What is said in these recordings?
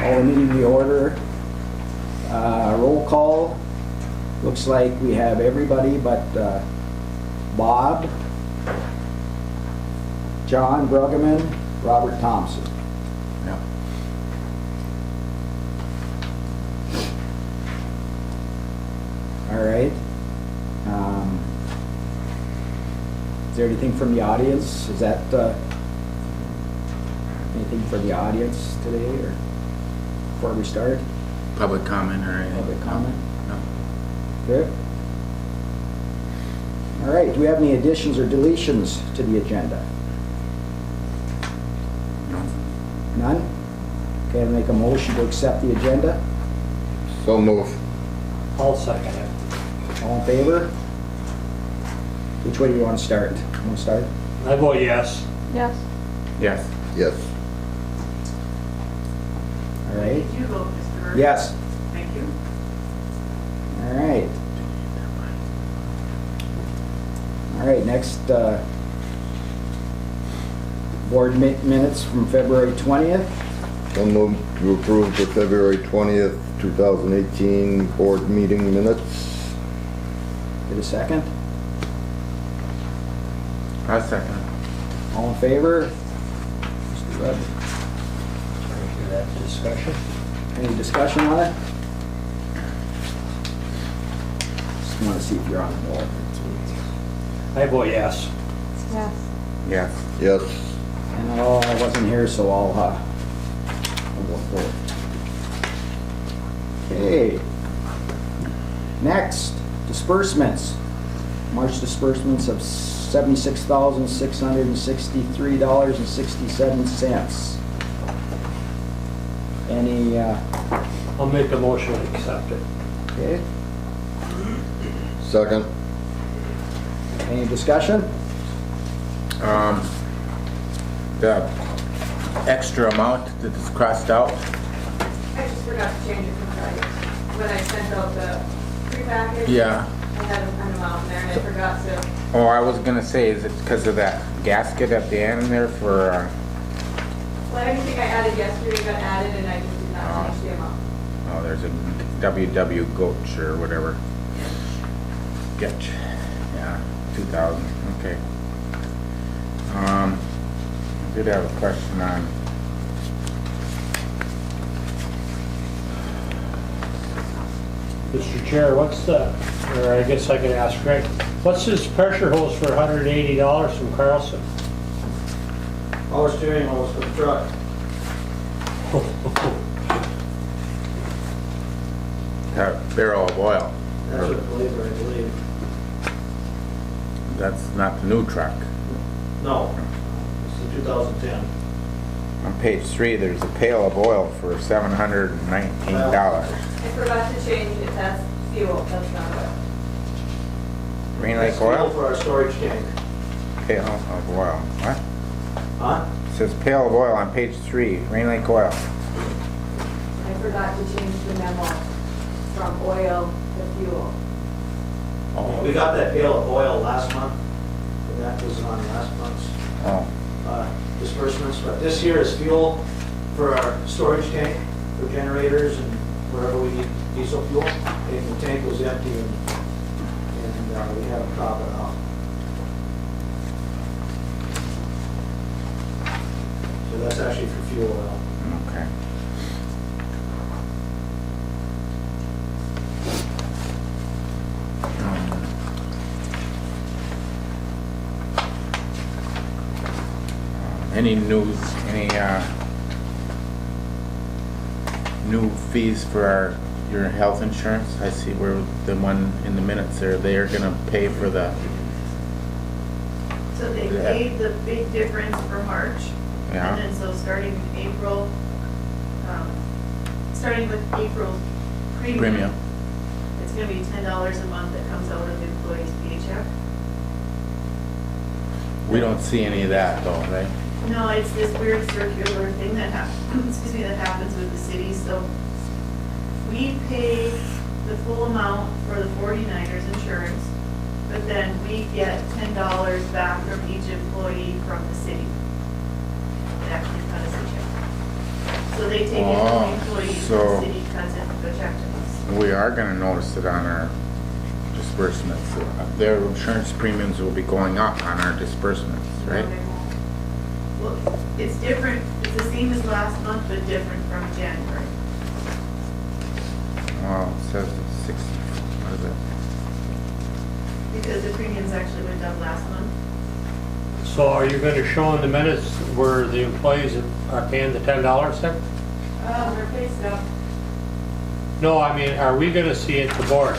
Call the meeting to order. Roll call. Looks like we have everybody but Bob, John Bruggeman, Robert Thompson. Yeah. All right. Is there anything from the audience? Is that anything for the audience today, or before we start? Public comment or anything? Public comment? No. Good. All right. Do we have any additions or deletions to the agenda? No. None? Okay, I'll make a motion to accept the agenda. So move. I'll second it. All in favor? Which way do you want to start? You want to start? I vote yes. Yes. Yes. Yes. All right. Did you vote, Mr. Murphy? Yes. Thank you. All right. All right, next, board minutes from February 20th. So move to approve the February 20th, 2018 board meeting minutes. Get a second? I'll second. All in favor? Mr. Rudd, Thank you. That discussion. any discussion on it? Just want to see if you're on the board. I vote yes. Yes. Yes. Yes. And I wasn't here, so I'll vote for it. Okay. Next, disbursements. March disbursements of $76,663.67. Any, I'll make a motion to accept it. okay, Second. any discussion? The extra amount that is crossed out, I just forgot to change it from Friday. When I sent out the prepackaged. yeah. I had an amount in there and I forgot to. Oh, I was gonna say, is it because of that gasket at the end there for, Well, everything I added yesterday got added and I just did not change the amount. oh, there's a WW Kooch or whatever. Getch, yeah, 2,000, okay. I did have a question on, Mr. Chair, what's the, or I guess I could ask Greg, what's this pressure hose for $180 from Carlson? Power steering hose for the truck. that barrel of oil. That's what flavor, I believe. That's not the new truck. No, it's the 2010. On page 3, there's a pail of oil for $719. I forgot to change it, that's fuel, that's not oil. Green That's Lake fuel oil? for our storage tank. Pail of oil. What? Huh? It says pail of oil on page 3, Green Lake oil. I forgot to change the memo from oil to fuel. We got that pail of oil last month, and that was on last month's Oh, disbursements. But this year is fuel for our storage tank, for generators and wherever we need diesel fuel. And the tank was empty and we had to top it off. So that's actually for fuel oil. okay. Any news, any new fees for your health insurance? I see where the one in the minutes there, they are gonna pay for the, So they Yeah. paid the big difference for March. yeah, And then so starting April, starting with April's premium. it's gonna be $10 a month that comes out of the employee's paycheck. We don't see any of that though, right? No, it's this weird circular thing that that happens with the city, so we pay the full amount for the 49ers insurance, but then we get $10 back from each employee from the city. It actually cut us a check. So they take it Oh, from the employees, so- and the city cuts it, the check to us. We are gonna notice it on our disbursements. Their insurance premiums will be going up on our disbursements, right? No, they won't. Well, it's different, it's the same as last month, but different from January. Well, it says it's 60, what is it? Because the premiums actually went up last month. So are you gonna show in the minutes where the employees are paying the $10 then? Their pay stub. No, I mean, are we gonna see it, the board?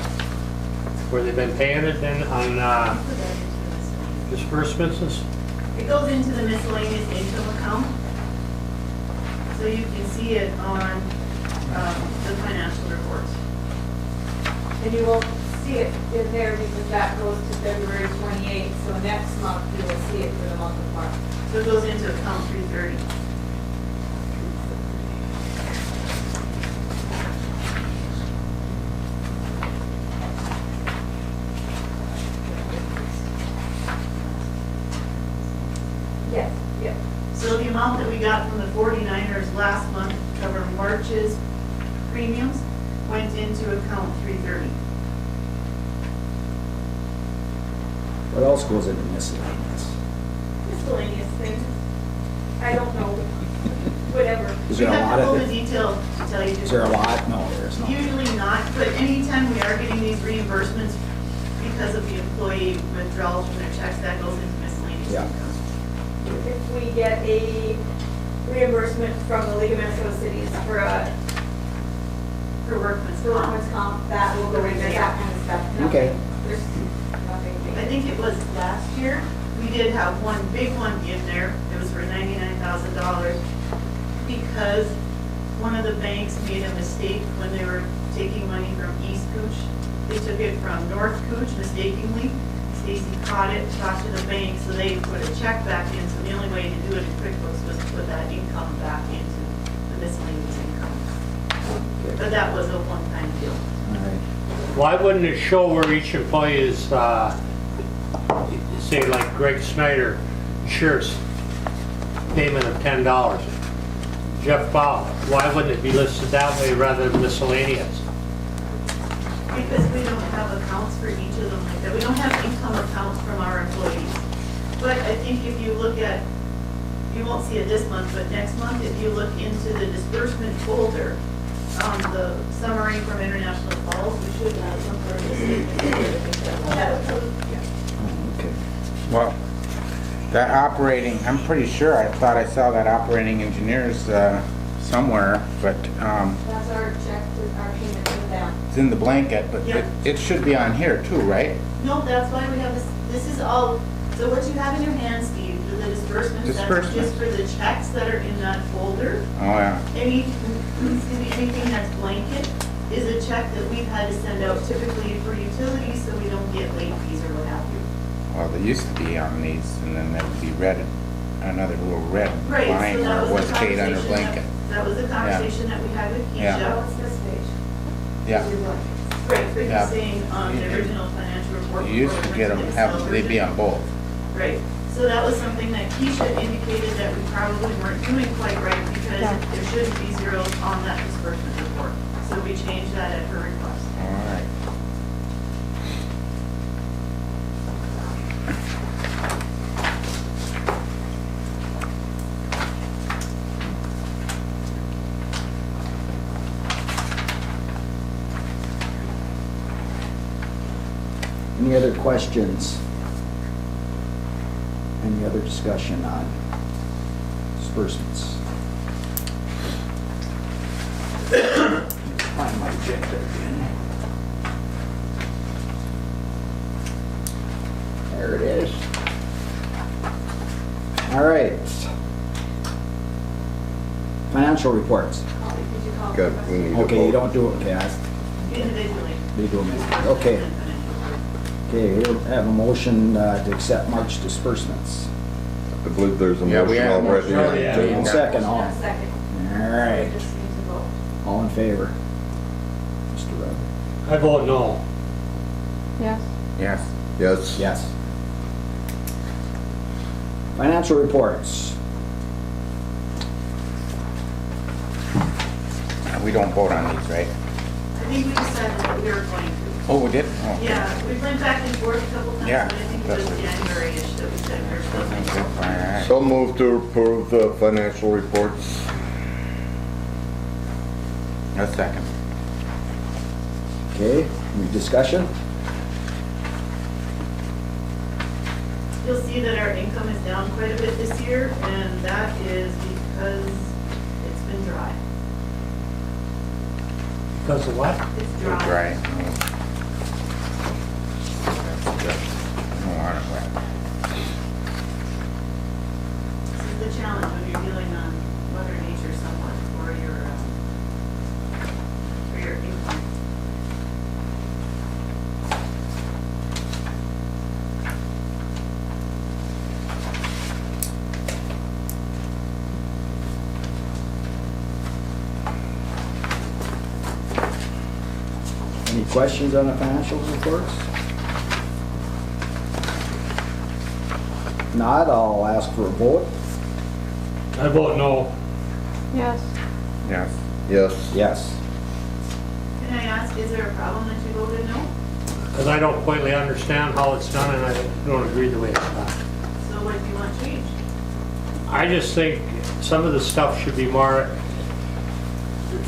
Where they've been paying it then on Put that into the miscellaneous. disbursements and It goes into the miscellaneous income account. So you can see it on the financial reports. And you won't see it in there because that goes to February 28th, so next month you will see it for the month of March. So it goes into account 330. Yes, yes. So the amount that we got from the 49ers last month to cover March's premiums went into account 330. What else goes into miscellaneous? Miscellaneous things. I don't know. Whatever. Is We there a have lot to pull of the it? detail to tell you. Is there a lot? No, there's not. Usually not, but anytime we are getting these reimbursements because of the employee withdrawals from their checks, that goes into miscellaneous Yeah. income. If we get a reimbursement from the League of Minnesota Cities for For workman's comp. workman's comp, that will go into that kind of stuff. Okay. Nothing- There's nothing big. I think it was last year, we did have one big one in there, it was for $99,000, because one of the banks made a mistake when they were taking money from East Kooch. They took it from North Kooch mistakenly. Stacy caught it, talked to the bank, so they put a check back in, so the only way to do it in QuickBooks was to put that income back into the miscellaneous income. But that was a one-time deal. All right. why wouldn't it show where each employee is, say like Greg Snyder, insurance payment of $10? Jeff Bow, why wouldn't it be listed that way rather than miscellaneous? Because we don't have accounts for each of them like that. We don't have income accounts from our employees. But I think if you look at, you won't see it this month, but next month, if you look into the disbursement folder, the summary from International Falls, we should have some sort of statement. Okay. Well, that operating, I'm pretty sure, I thought I saw that operating engineers somewhere, but That's our check, our payment to them. it's in the blanket, but Yeah. it should be on here too, right? No, that's why we have this is all, so what you have in your hand, Steve, are the disbursements, that's Disbursements. just for the checks that are in that folder. Oh, yeah. Anything that's blanket is a check that we've had to send out typically for utilities, so we don't get late fees or what have you. Well, they used to be on these, and then there would be red, another little red Right, line so where that it was was the paid under conversation, blanket. that was the conversation that we had with Yeah. Now Keisha. it's this page. Yeah. Right, but Yeah. you're saying on the You- original financial report. You used to get them, they'd be on both. Right, so that was something that Keisha indicated that we probably weren't doing quite right because there shouldn't be zeros on that disbursement report. So we changed that at her request. All right. Any other questions? Any other discussion on disbursements? Find my agenda again. There it is. All right. Financial reports. Holly, did you call? Good, we need a Okay, you vote. don't do it, okay, Individually. they do them. Okay, okay, here we have a motion to accept March disbursements. I believe there's a Yeah, we motion have a already. motion. Yeah. Take one second, all, A second. all right, Just need to vote. all in favor? Mr. Rudd? I vote no. Yes. Yes. Yes. Yes. Financial reports. we don't vote on these, right? I think we decided that we were going to. Oh, we did? Oh. Yeah, we went back and forth a couple times, Yeah, but I think it was that's- January-ish that we said we were supposed to. Alright. So move to approve the financial reports. A second. Okay, any discussion? You'll see that our income is down quite a bit this year, and that is because it's been dry. Because of what? It's We're dry. dry. That's good. I don't want it wet. This is the challenge when you're dealing on Mother Nature somewhat for your income. Any questions on the financial reports? Not, I'll ask for a vote. I vote no. Yes. Yes. Yes. Yes. Can I ask, is there a problem that you voted no? Because I don't quite understand how it's done, and I don't agree the way it's done. So what do you want changed? I just think some of the stuff should be more,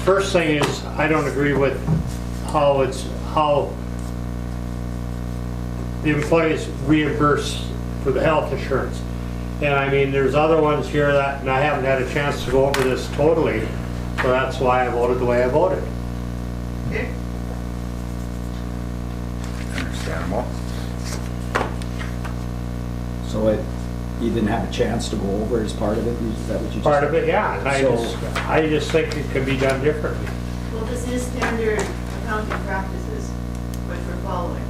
first thing is, I don't agree with how the employees reimburse for the health insurance. And I mean, there's other ones here that, and I haven't had a chance to go over this totally, so that's why I voted the way I voted. Okay. Understandable. So you didn't have a chance to go over as part of it, is that what you just? Part of it, yeah, and So- I just think it could be done differently. Well, this is standard accounting practices, which we're following.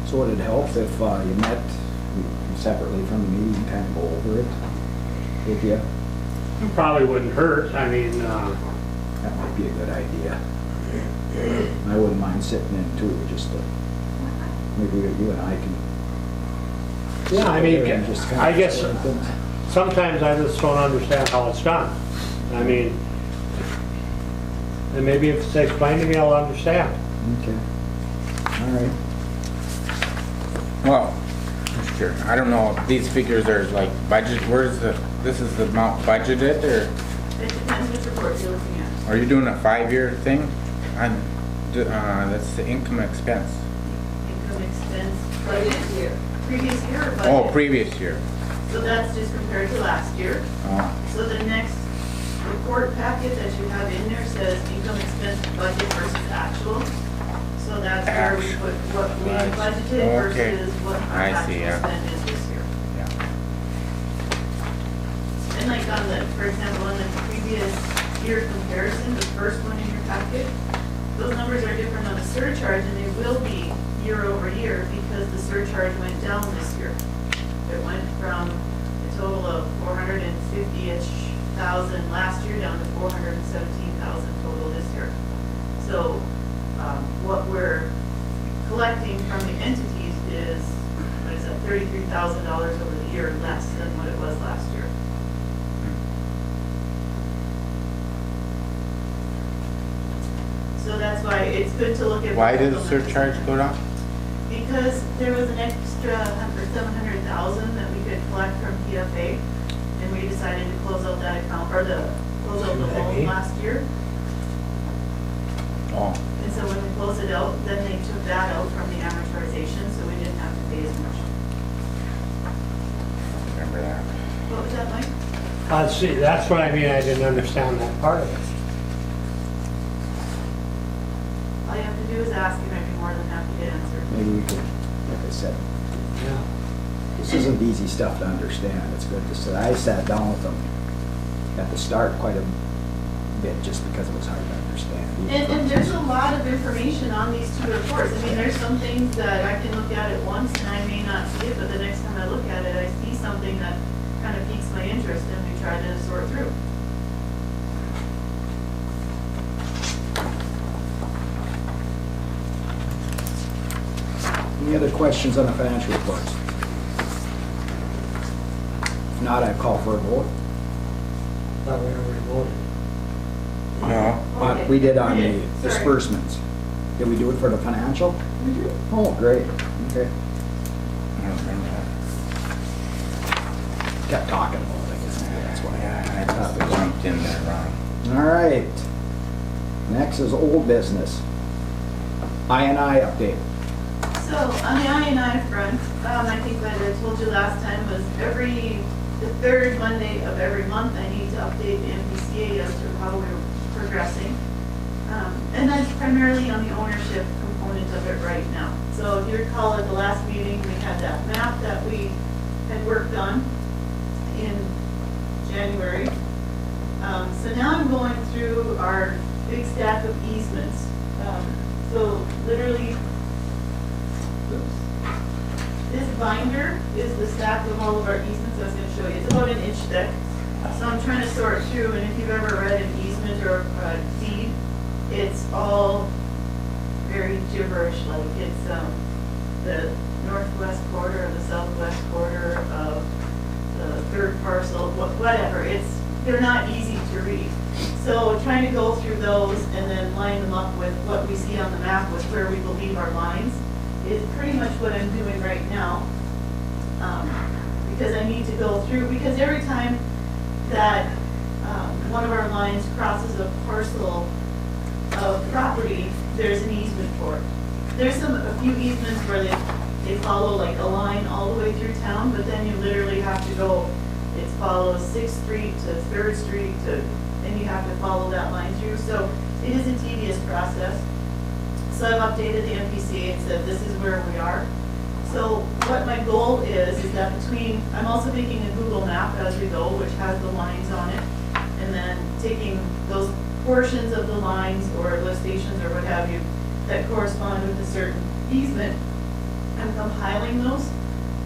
So would it help if you met separately from the meeting, kind of go over it with you? It probably wouldn't hurt, I mean, That might be a good idea. I wouldn't mind sitting in too, just to, maybe you and I can. yeah, I sit mean, there and just kind I of guess explain things. sometimes I just don't understand how it's done. I mean, and maybe if it's explained to me, I'll understand. Okay. All right. Well, Mr. I don't know if these figures are like budget, where's the, this is the amount budgeted, or It depends which report you're looking at. are you doing a 5-year thing? On, that's the income expense. Income expense, Budget budget, year. previous year or budget? Oh, previous year. So that's just compared to last year. Oh, So the next report packet that you have in there says income expense budget versus actual. So that's where we put what we Right. budgeted Okay. versus what our I actual see, yeah. spend is this year. yeah. And like on the, for example, on the previous year comparison, the first one in your packet, those numbers are different on the surcharge, and they will be year over year because the surcharge went down this year. It went from a total of 450-ish thousand last year down to 417,000 total this year. So what we're collecting from the entities is, what is that, $33,000 over the year less than what it was last year. So that's why it's good to look at. Why did the both of them. surcharge go down? Because there was an extra 700,000 that we could collect from PFA, and we decided to close out that account, or close out the loan last year. Oh, And so when we closed it out, then they took that out from the amortization, so we didn't have to pay as much. remember that. What was that, Mike? See, that's what I mean, I didn't understand that part of it. All you have to do is ask, and I'd be more than happy to answer. Maybe we could, like I said, Yeah. this isn't easy stuff to understand. It's good to sit. I sat down with them at the start quite a bit just because it was hard to understand. And there's a lot of information on these two reports. I mean, there's some things that I can look at it once and I may not see it, but the next time I look at it, I see something that kind of piques my interest and we try to sort through. Any other questions on the financial reports? If not, I call for a vote. Thought we already voted. No. Okay. We did on the Sorry. disbursements. Did we do it for the financial? Mhm. Oh, great, okay. I don't remember that. Kept talking about it, I guess, that's why. Yeah, I just jumped in there wrong. All right. Next is old business. I update. So on the I&I front, I think what I told you last time was the third Monday of every month, I need to update the MPCA as to how we're progressing. And that's primarily on the ownership component of it right now. So if you recall at the last meeting, we had that map that we had worked on in January. So now I'm going through our big stack of easements. So literally, this binder is the stack of all of our easements I was going to show you. It's about 1 inch thick. So I'm trying to sort through, and if you've ever read an easement or a deed, it's all very gibberish, like it's the northwest quarter or the southwest quarter of the third parcel, whatever. They're not easy to read. So trying to go through those and then line them up with what we see on the map with where we believe our lines is pretty much what I'm doing right now. Because I need to go through, because every time that one of our lines crosses a parcel of property, there's an easement for it. There's a few easements where they follow like a line all the way through town, but then you literally have to go, it follows 6th Street to 3rd Street and you have to follow that line through. So it is a tedious process. So I've updated the MPCA and said this is where we are. So what my goal is that I'm also making a Google map as we go, which has the lines on it, and then taking those portions of the lines or lift stations or what have you that correspond with a certain easement and compiling those.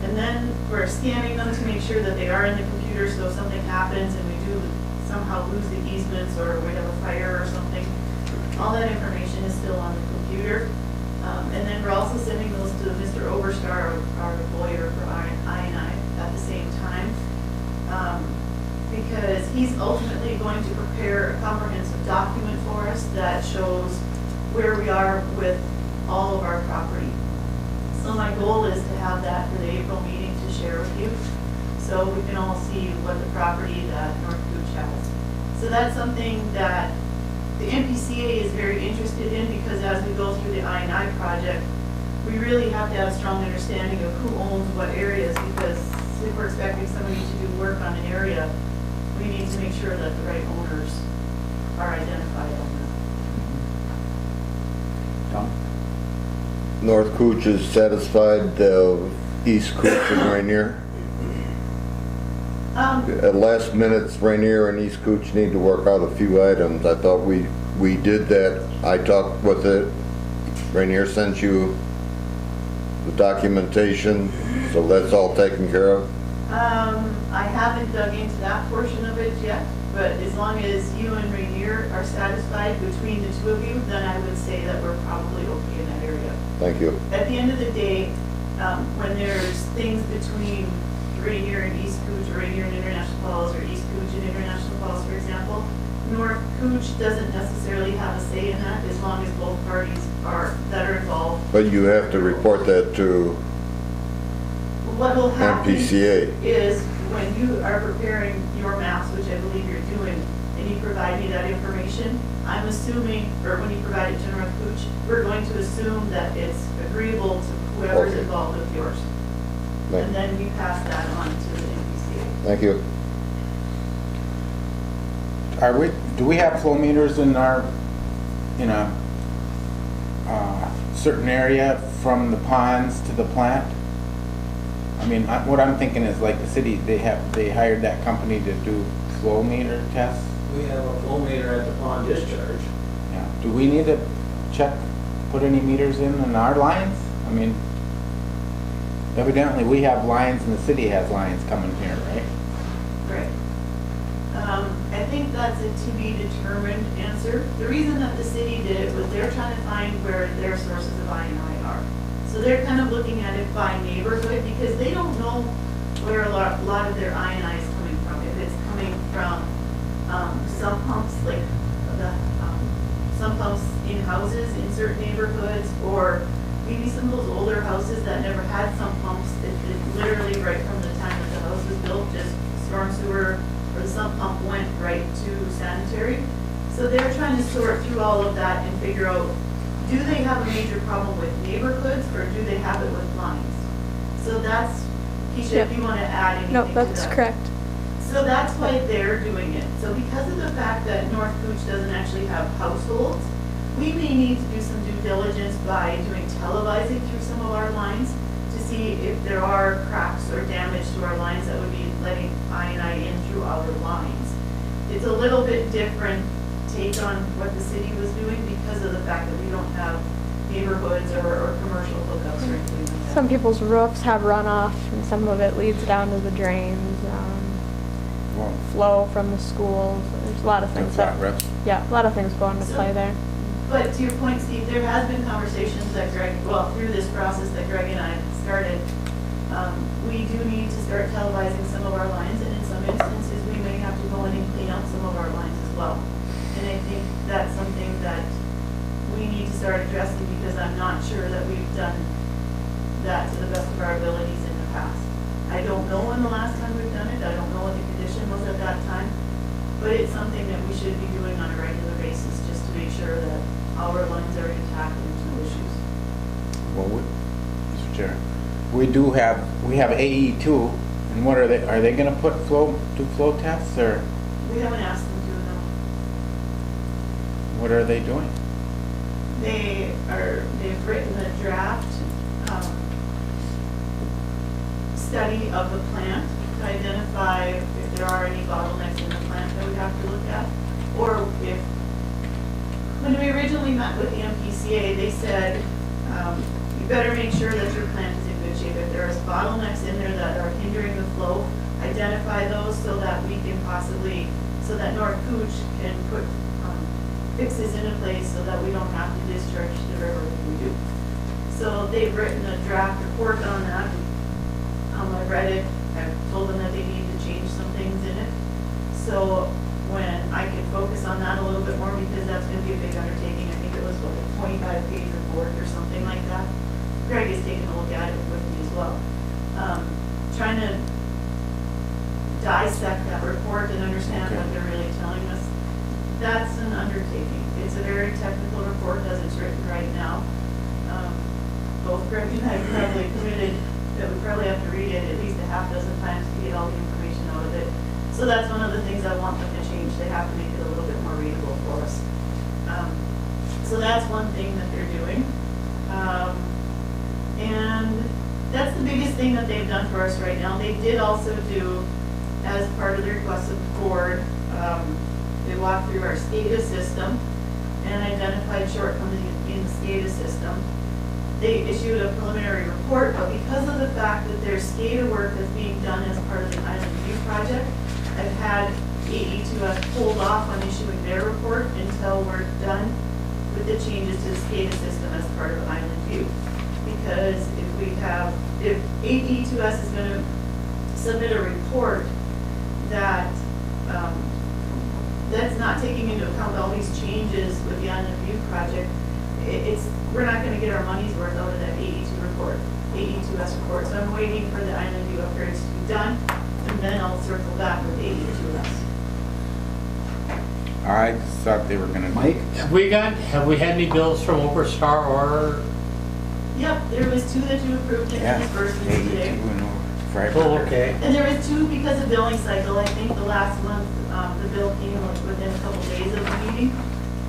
And then we're scanning them to make sure that they are in the computer, so if something happens and we do somehow lose the easements or we have a fire or something, all that information is still on the computer. And then we're also sending those to Mr. Oberstar, our lawyer for I&I at the same time. Because he's ultimately going to prepare a comprehensive document for us that shows where we are with all of our property. So my goal is to have that for the April meeting to share with you, so we can all see what the property that North Kooch has. So that's something that the MPCA is very interested in, because as we go through the I&I project, we really have to have a strong understanding of who owns what areas, because if we're expecting somebody to do work on an area, we need to make sure that the right owners are identified on that. Tom? North Kooch is satisfied, East Kooch and Rainier. At last minute, Rainier and East Kooch need to work out a few items. I thought we did that. I talked with it. Rainier sent you the documentation, so that's all taken care of. I haven't dug into that portion of it yet, but as long as you and Rainier are satisfied between the two of you, then I would say that we're probably okay in that area. Thank you. At the end of the day, when there's things between Rainier and East Kooch, or Rainier and International Falls, or East Kooch and International Falls, for example, North Kooch doesn't necessarily have a say in that, as long as both parties that are involved. But you have to report that to What will happen MPCA. is when you are preparing your maps, which I believe you're doing, and you provide me that information, I'm assuming, or when you provide it to North Kooch, we're going to assume that it's agreeable to whoever's Okay. involved with yours. And then we pass that on to the MPCA. Thank you. Do we have flow meters in a certain area from the ponds to the plant? I mean, what I'm thinking is like the city, they hired that company to do flow meter tests. We have a flow meter at the pond discharge. Yeah. Do we need to put any meters in our lines? I mean, evidently we have lines and the city has lines coming here, right? Right. I think that's a to be determined answer. The reason that the city did it was they're trying to find where their sources of I&I are. So they're kind of looking at it by neighborhood, because they don't know where a lot of their I&I is coming from. If it's coming from some pumps, like the sump pumps in houses in certain neighborhoods, or maybe some of those older houses that never had sump pumps, it literally right from the time that the house was built, just storm sewer or the sump pump went right to sanitary. So they're trying to sort through all of that and figure out, do they have a major problem with neighborhoods or do they have it with lines? So that's, Keisha, if you want to add anything to No, that. that's correct. So that's why they're doing it. So because of the fact that North Kooch doesn't actually have households, we may need to do some due diligence by doing televising through some of our lines to see if there are cracks or damage to our lines that would be letting I in through our lines. It's a little bit different take on what the city was doing because of the fact that we don't have neighborhoods or commercial hookups or anything like that. Some people's roofs have runoff, and some of it leads down to the drains, Well, flow from the schools. There's a lot of the things flat that, roofs. yeah, a lot of things go into So- play there. But to your point, Steve, there has been conversations that Greg, well, through this process that Greg and I started, we do need to start televising some of our lines, and in some instances, we may have to go in and clean up some of our lines as well. And I think that's something that we need to start addressing, because I'm not sure that we've done that to the best of our abilities in the past. I don't know when the last time we've done it, I don't know what the condition was at that time, but it's something that we should be doing on a regular basis, just to make sure that our lines are intact and no issues. Well, Mr. Chair, we have AE2, and what are they gonna do flow tests, or We haven't asked them to, no. what are they doing? They've written a draft, study of the plant to identify if there are any bottlenecks in the plant that we have to look at, or if, when we originally met with the MPCA, they said, you better make sure that your plant is in good shape. If there are bottlenecks in there that are hindering the flow, identify those so that we can possibly, so that North Kooch can put fixes into place so that we don't have to discharge the river if we do. So they've written a draft report on that. I read it, I've told them that they need to change some things in it. So when I can focus on that a little bit more, because that's gonna be a big undertaking, I think it was what, a 25-page report or something like that. Greg is taking a look at it with me as well. Trying to dissect that report and understand what they're really telling us. That's an undertaking. It's a very technical report as it's written right now. Both Greg and I probably committed that we probably have to read it at least a half dozen times to get all the information out of it. So that's one of the things I want them to change. They have to make it a little bit more readable for us. So that's one thing that they're doing. And that's the biggest thing that they've done for us right now. They did also do, as part of the request of the board, they walked through our SCADA system and identified shortcomings in the SCADA system. They issued a preliminary report, but because of the fact that their SCADA work is being done as part of the Island View project, I've had AE2S hold off on issuing their report until we're done with the changes to the SCADA system as part of Island View. Because if AE2S is going to submit a report that that's not taking into account all these changes with the Island View project, we're not going to get our money's worth out of that AE2S report. So I'm waiting for the Island View upgrades to be done, and then I'll circle back with AE2S. I thought they were gonna. Mike? Have we had any bills from Overstar or, Yep, there was 2 that you approved in Yeah, the disbursements today. AE2 and Freiburger. oh, okay. And there was 2 because of billing cycle. I think the last month, the bill came within a couple days of the meeting.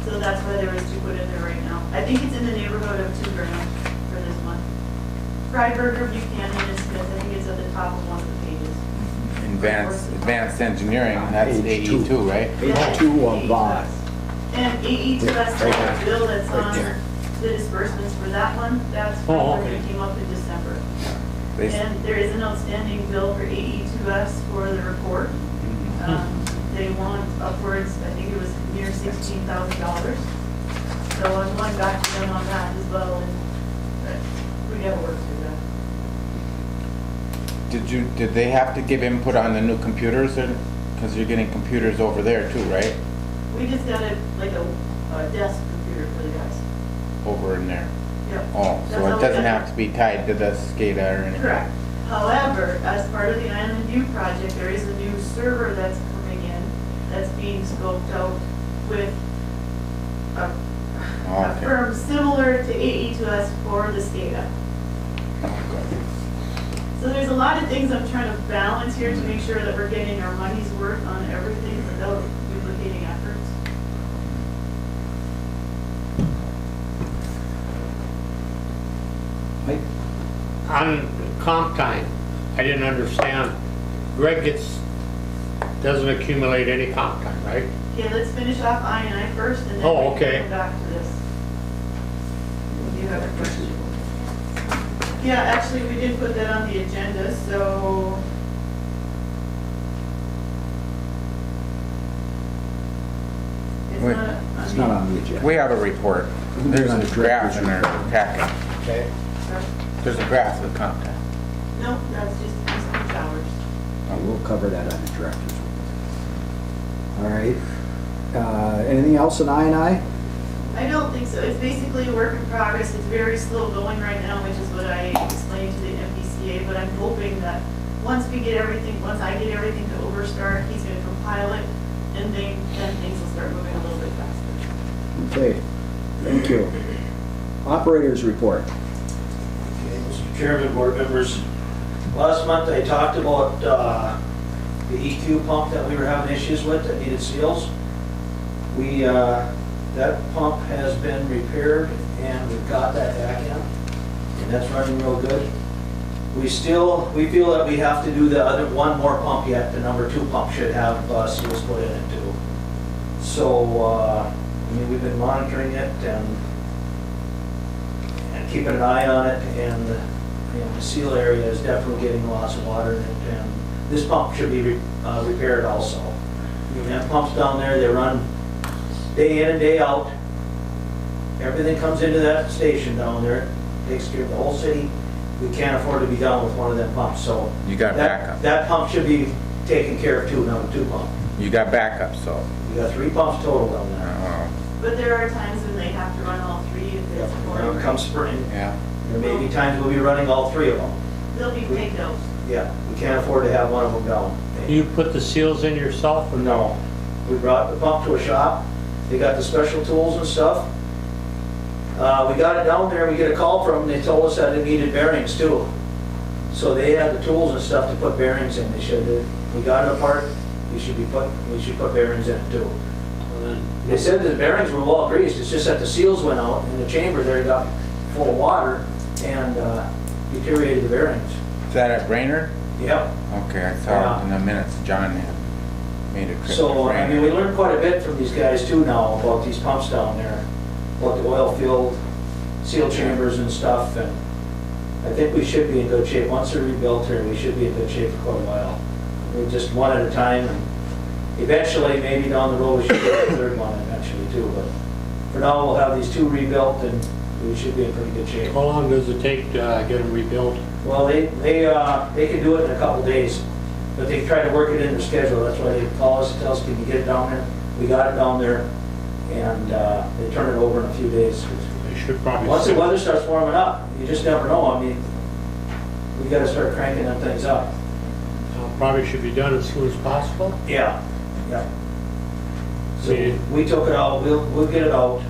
So that's why there was 2 put in there right now. I think it's in the neighborhood of $2 grand for this month. Freiburger, Buchanan, and Smith, I think it's at the top of one of the pages. Advanced engineering, that's Page AE2, two. right? Page 2 of And AE2S, Right there. the bill that's Right on there. the disbursements for that one, that's Oh, when okay. it came up in December. They- And there is an outstanding bill for AE2S for the report. They want upwards, I think it was near $16,000. So I'm going back to them on that as well, and we gotta work through that. Did they have to give input on the new computers, because you're getting computers over there too, right? We just got a desk in there. Yep. Oh, That's so all it we doesn't got. have to be tied to the SCADA or anything? Correct. However, as part of the Island View project, there is a new server that's coming in, that's being scoped out with a Okay. firm similar to AE to us for the SCADA. So there's a lot of things I'm trying to balance here to make sure that we're getting our money's worth on everything without duplicating efforts. Mike? On comp time, I didn't understand. Greg doesn't accumulate any comp time, right? Okay, let's finish off I&I first and then Oh, we can okay. come back to this. Do you have a question? Yeah, actually, we did put that on the agenda, so. Wait, It's not on the agenda. We have a report. There's On a the graph director's in our report. packet. Okay. There's a graph of the comp time. No, that's just these 2 hours. We'll cover that on the director's report. All right. Anything else in I&I? I don't think so. It's basically a work in progress. It's very slow going right now, which is what I explained to the MPCA, but I'm hoping that once I get everything to Overstart, he's gonna compile it, and then things will start moving a little bit faster. Okay, thank you. Operators report. Okay, Mr. Chairman, board members, last month I talked about the EQ pump that we were having issues with that needed seals. That pump has been repaired and we've got that back in, and that's running real good. We feel that we have to do one more pump yet. The number 2 pump should have seals put in it too. So, I mean, we've been monitoring it and keeping an eye on it, and the seal area is definitely getting lots of water in it, and this pump should be repaired also. We have pumps down there, they run day in and day out. Everything comes into that station down there, takes care of the whole city. We can't afford to be down with one of them pumps, so. You got backup. That pump should be taken care of too, number 2 pump. You got backup, so. We got 3 pumps total down there. But there are times when they have to run all 3 if it's pouring. When it comes spring, Yeah. there may be times we'll be running all 3 of them. They'll be picked out. Yeah, we can't afford to have one of them down. You put the seals in yourself or no? No, we brought the pump to a shop, they got the special tools and stuff. We got it down there, we get a call from them, they told us that it needed bearings too. So they had the tools and stuff to put bearings in, we got it apart, we should put bearings in it too. They said the bearings were well greased, it's just that the seals went out and the chamber there got full of water and deteriorated the bearings. Is that at Brainerd? Yep. Okay, I saw it in the minutes John had made a trip to So, I mean, we Brainerd. learned quite a bit from these guys too now about these pumps down there, about the oil field, seal chambers and stuff, and I think we should be in good shape. Once they're rebuilt here, we should be in good shape for quite a while. We're just one at a time, and eventually, maybe down the road, we should get a 3rd one eventually too, but for now, we'll have these 2 rebuilt, and we should be in pretty good shape. How long does it take to get them rebuilt? Well, they can do it in a couple days, but they try to work it in their schedule. That's why they call us and tell us, can you get it down there? We got it down there, and they turn it over in a few days. They should probably. Once the weather starts warming up, you just never know. I mean, we gotta start cranking them things up. Probably should be done as soon as possible. Yeah, yeah. So Yeah. we took it out, we'll get it out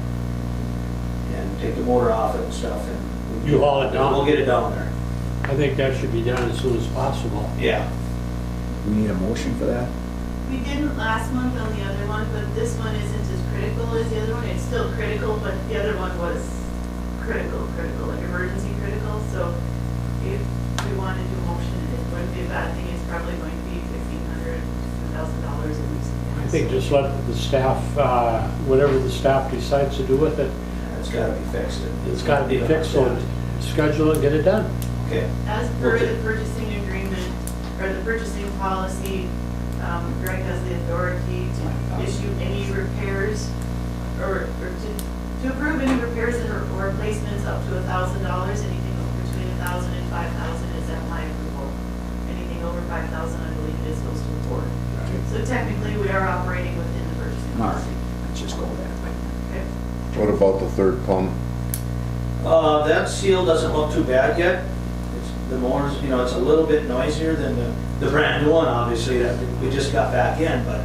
and take the motor off it and stuff, and. You haul it down? We'll get it down there. I think that should be done as soon as possible. Yeah. We need a motion for that? We didn't last month on the other one, but this one isn't as critical as the other one. It's still critical, but the other one was critical, like emergency critical. So if we want to do a motion, it wouldn't be a bad thing. It's probably going to be $1,500 to $2,000 at least. I think just let the staff, whatever the staff decides to do with it, It's gotta be fixed. it's got to be fixed, so schedule it, get it done. Okay. As per the purchasing agreement, or the purchasing policy, Greg has the authority to issue any repairs, or to approve any repairs or replacements up to $1,000. Anything between $1,000 and $5,000 is at my approval. Anything over $5,000, I believe it is goes to the board. So technically, we are operating within the purchasing All right, policy. let's just go that way. Okay. What about the 3rd pump? That seal doesn't look too bad yet. It's, the motor's, you know, it's a little bit noisier than the brand new one, obviously, that we just got back in, but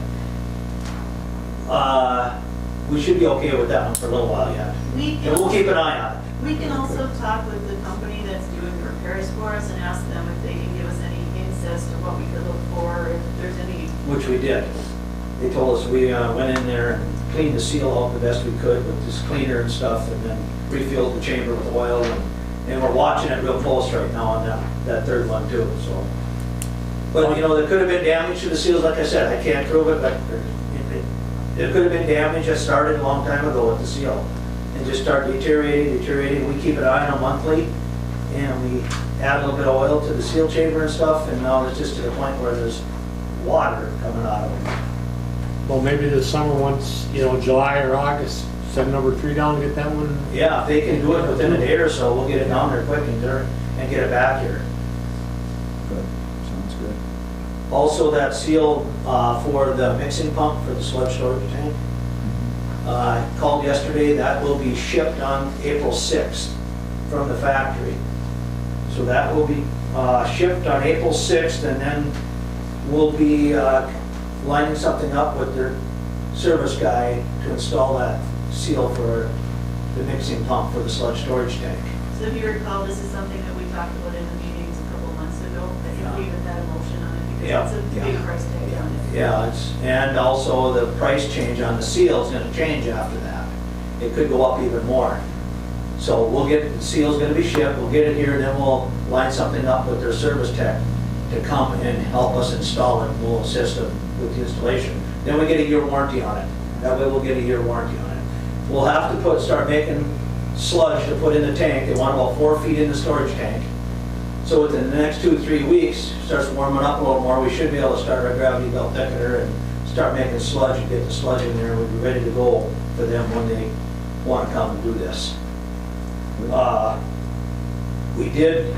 we should be okay with that one for a little while yet. And we'll keep an eye on it. We can also talk with the company that's doing the repairs for us and ask them if they can give us any hints as to what we could look for, if there's any. Which we did. They told us we went in there and cleaned the seal out the best we could with this cleaner and stuff, and then refilled the chamber with oil, and we're watching it real close right now on that third one too, so. But, you know, there could have been damage to the seals, like I said, I can't prove it, but there could have been damage that started a long time ago with the seal, and just started deteriorating. We keep an eye on them monthly, and we add a little bit of oil to the seal chamber and stuff, and now it's just to the point where there's water coming out of them. Well, maybe this summer, once, you know, July or August, send number 3 down, get that one. Yeah, if they can do it within a day or so, we'll get it down there quick and get it back here. Good, sounds good. Also, that seal for the mixing pump for the sludge storage tank, I called yesterday, that will be shipped on April 6th from the factory. So that will be shipped on April 6th, and then we'll be lining something up with their service guy to install that seal for the mixing pump for the sludge storage tank. So if you recall, this is something that we talked about in the meetings a couple months ago, that you even had a motion on it, because it's a big price tag on it. Yeah, and also the price change on the seal is gonna change after that. It could go up even more. So we'll get, the seal's gonna be shipped, we'll get it here, and then we'll line something up with their service tech to come and help us install it, we'll assist them with the installation. Then we get a year warranty on it. That way we'll get a year warranty on it. We'll have to start making sludge to put in the tank. They want about 4 feet in the storage tank. So within the next 2 or 3 weeks, starts warming up a little more, we should be able to start our gravity belt thickener and start making sludge and get the sludge in there. We'll be ready to go for them when they want to come and do this. We did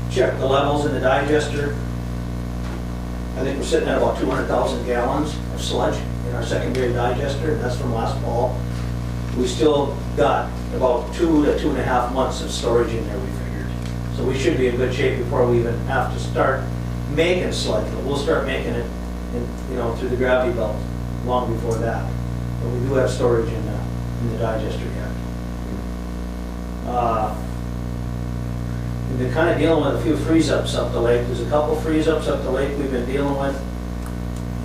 check the levels in the digester. I think we're sitting at about 200,000 gallons of sludge in our secondary digester, and that's from last fall. We still got about 2 to 2.5 months of storage in there, we figured. So we should be in good shape before we even have to start making sludge. But we'll start making it, you know, through the gravity belt long before that. But we do have storage in the digester yet. We've been kind of dealing with a few freeze-ups up the lake. There's a couple freeze-ups up the lake we've been dealing with,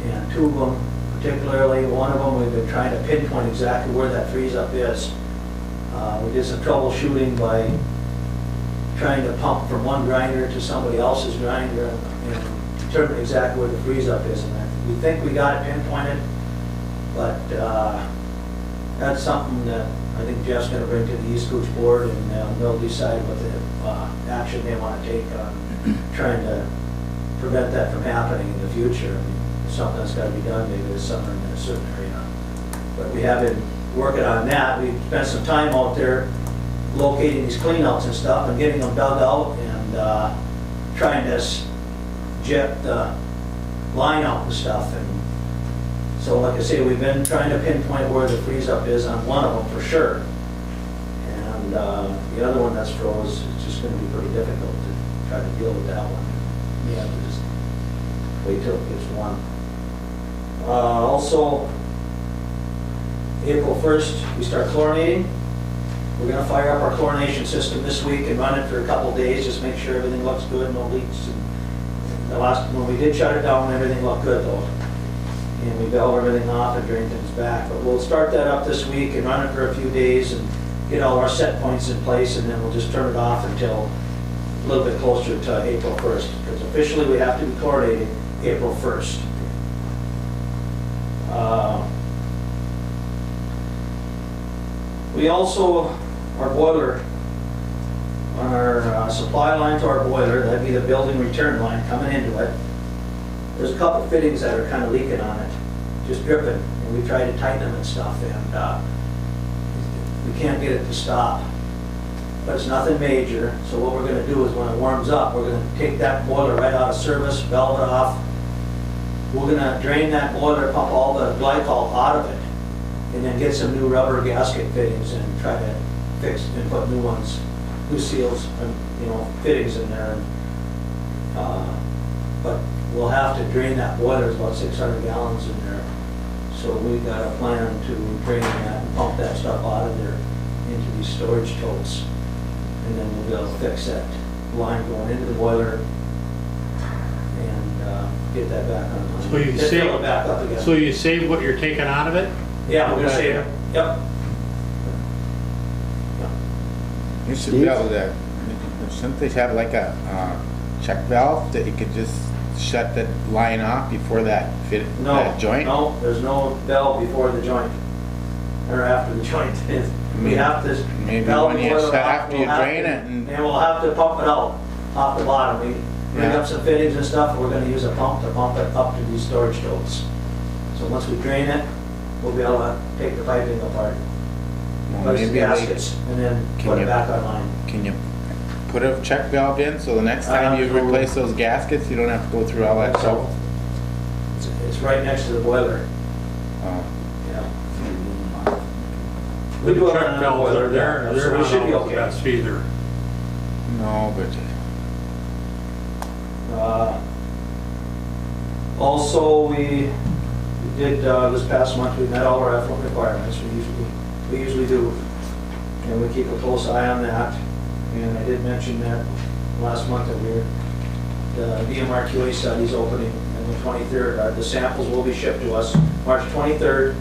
and 2 of them particularly. One of them we've been trying to pinpoint exactly where that freeze-up is. We did some troubleshooting by trying to pump from one grinder to somebody else's grinder and determine exactly where the freeze-up is. And we think we got it pinpointed, but that's something that I think Jeff's going to bring to the East Kooch board, and they'll decide what the action they want to take on trying to prevent that from happening in the future. I mean, it's something that's got to be done maybe this summer in a certain area. But we have been working on that. We spent some time out there locating these cleanouts and stuff and getting them dug out and trying to jet the line out and stuff. And so, like I say, we've been trying to pinpoint where the freeze-up is on one of them for sure. And the other one that's froze, it's just going to be pretty difficult to try to deal with that one. We have to just wait till it gets warm. Also, April 1st, we start chlorinating. We're going to fire up our chlorination system this week and run it for a couple of days, just make sure everything looks good, no leaks. And the last, when we did shut it down, everything looked good though. And we valve everything off and drain things back. But we'll start that up this week and run it for a few days and get all our set points in place, and then we'll just turn it off until a little bit closer to April 1st. Because officially we have to be chlorinating April 1st. We also, our boiler, on our supply line to our boiler, that'd be the building return line coming into it. There's a couple fittings that are kind of leaking on it, just dripping, and we tried to tighten them and stuff, and we can't get it to stop. But it's nothing major, so what we're going to do is when it warms up, we're going to take that boiler right out of service, valve it off. We're going to drain that boiler, pump all the glycol out of it, and then get some new rubber gasket fittings and try to fixed and put new ones, new seals and, you know, fittings in there. But we'll have to drain that boiler, there's about 600 gallons in there. So we've got a plan to drain that and pump that stuff out of there into these storage totes. And then we'll be able to fix that line going into the boiler and get that back on. So you Just save- fill it back up again. So you save what you're taking out of it? Yeah, we're gonna save it. Yep. You should Steve? be able to, shouldn't they have like a check valve that you could just shut that line off before that No, that joint? no, there's no valve before the joint, or after the joint. We have to. Maybe valve when you before the- shut after you we'll have drain to- it and- we'll have to pump it out off the bottom. We bring Yeah. up some fittings and stuff, and we're gonna use a pump to pump it up to these storage totes. So once we drain it, we'll be able to take the piping apart, Well, place the maybe gaskets, and then Can put you- it back online. Can you put a check valve in so the next time you no. replace those gaskets, you don't have to go through all that trouble? It's right next to the boiler, Oh. yeah. We do have Check an valves boiler are there, there, so they're we not should be always the okay. best either. No, but Also, we did, this past month, we met all our effluent requirements, we usually do. And we keep a close eye on that. And I did mention that last month that the DMRQA study's opening on the 23rd. The samples will be shipped to us March 23rd,